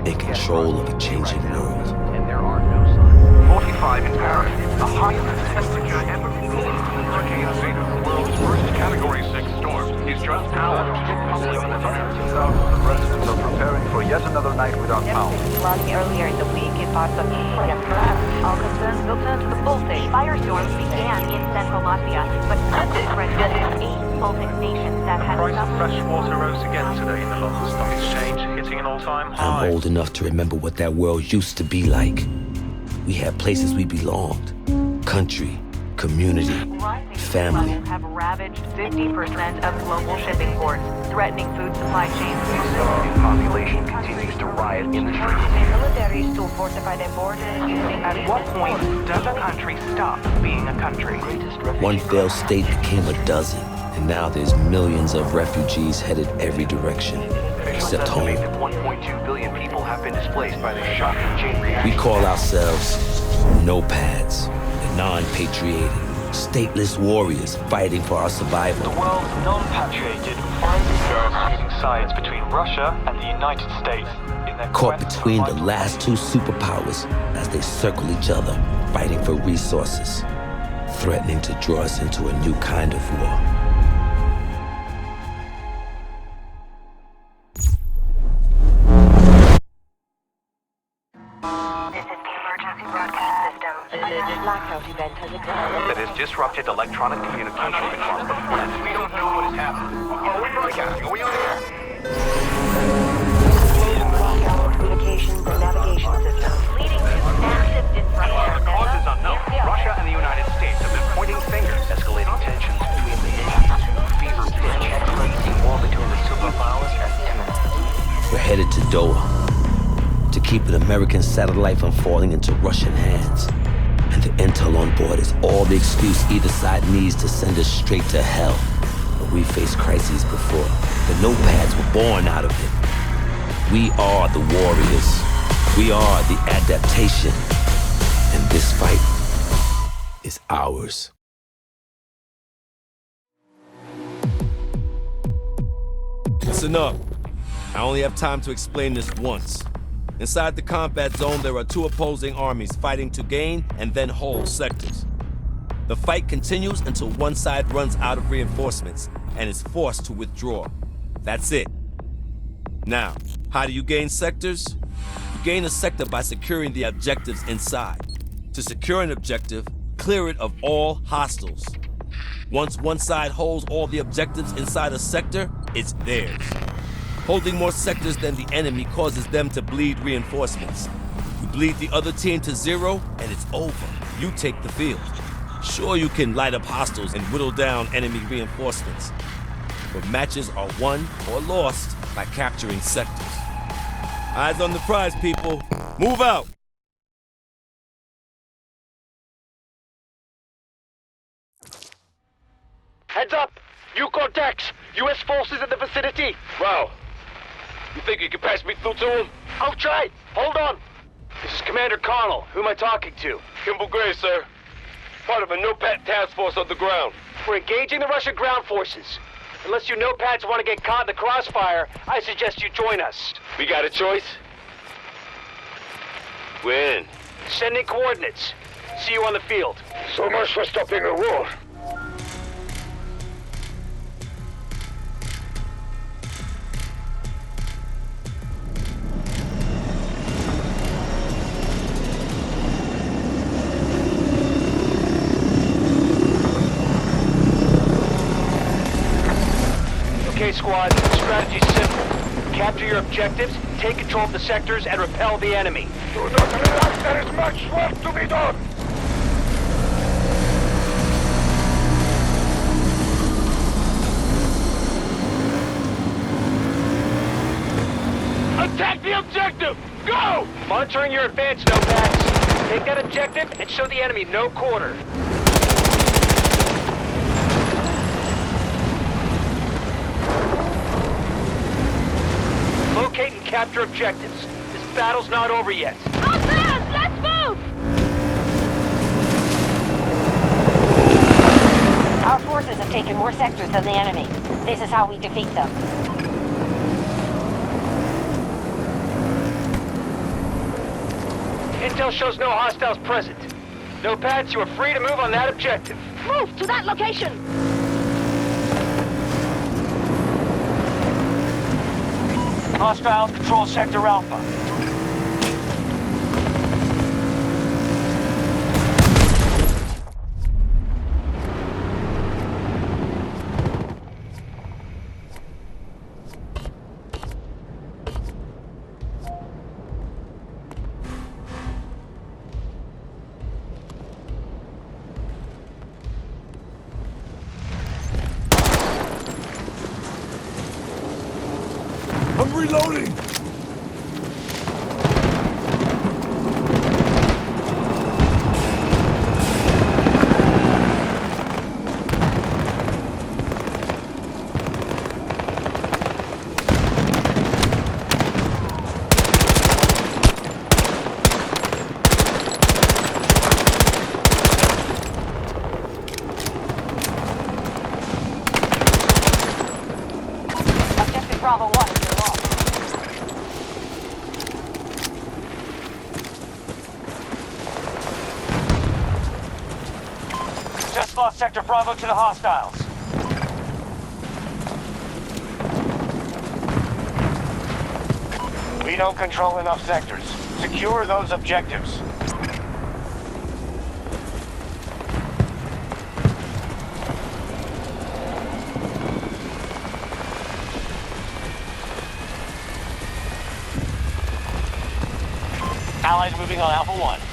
in control of a changing world. And there are no signs. 45 in Paris, the highest temperature ever recorded. Hurricane Zeta, the world's worst Category 6 storm, is just hours from public. Thousands of residents are preparing for yet another night without power. Flooding earlier in the week in parts of Italy and France. All concerns will turn to the Baltic. Firestorms began in central Latvia, but quickly spread to 8 Baltic nations that had The price of fresh water rose again today in the London Stock Exchange, hitting an all-time high. I'm old enough to remember what that world used to be like. We had places we belonged. Country, community, rising sea family. levels have ravaged 50% of global shipping ports, threatening food supply chains. The population continues to riot in the streets. Militaries to fortify their borders using... At what point does a country stop being a country? One failed state became a dozen, and now there's millions of refugees headed every direction, except home. Estimate that 1.2 billion people have been displaced by the shocking chain reaction. We call ourselves nopads, the non-patriotic, stateless warriors fighting for our survival. The world's non-patrioted finds themselves choosing sides between Russia and the United States in their Caught quest between for the vital last two superpowers as they circle each other, fighting for resources, threatening to draw us into a new kind of war. This is the emergency broadcast system. A blackout event has occurred. That has disrupted electronic communication across the planet. We don't know what is happening. Are we broadcasting? Are we on air? Blackout communications and navigation systems, leading to massive disruption. Cause is unknown. Russia and the United States have been pointing fingers, escalating tensions between the nations to fever pitch. The war between the superpowers has imminent. We're headed to Doha to keep an American satellite from falling into Russian hands. And the intel on board is all the excuse either side needs to send us straight to hell. But we faced crises before. The nopads were born out of it. We are the warriors. We are the adaptation. And this fight is ours. Listen up. I only have time to explain this once. Inside the combat zone, there are two opposing armies fighting to gain and then hold sectors. The fight continues until one side runs out of reinforcements and is forced to withdraw. That's it. Now, how do you gain sectors? You gain a sector by securing the objectives inside. To secure an objective, clear it of all hostiles. Once one side holds all the objectives inside a sector, it's theirs. Holding more sectors than the enemy causes them to bleed reinforcements. You bleed the other team to zero, and it's over. You take the field. Sure, you can light up hostiles and whittle down enemy reinforcements, but matches are won or lost by capturing sectors. Eyes on the prize, people. Move out! Heads up! New contacts! U.S. forces in the vicinity! Wow. You think you can pass me through to him? I'll try! Hold on! This is Commander Connell. Who am I talking to? Kimball Gray, sir. Part of a NOPAT task force on the ground. We're engaging the Russian ground forces. Unless you NOPATs want to get caught in the crossfire, I suggest you join us. We got a choice? When? Sending coordinates. See you on the field. So much for stopping a war. Okay, squad. The strategy's simple. Capture your objectives, take control of the sectors, and repel the enemy. Do not relax. There is much work to be done. Attack the objective! Go! Monitoring your advance, NOPATs. Take that objective and show the enemy no quarter. Locate and capture objectives. This battle's not over yet. Let's move! Our forces have taken more sectors than the enemy. This is how we defeat them. Intel shows no hostiles present. No pads, you are free to move on that objective. Move to that location! Hostiles control Sector Alpha. I'm reloading! Objective Bravo 1 is your loss. Just lost Sector Bravo to the hostiles. We don't control enough sectors. Secure those objectives. Allies moving on Alpha 1.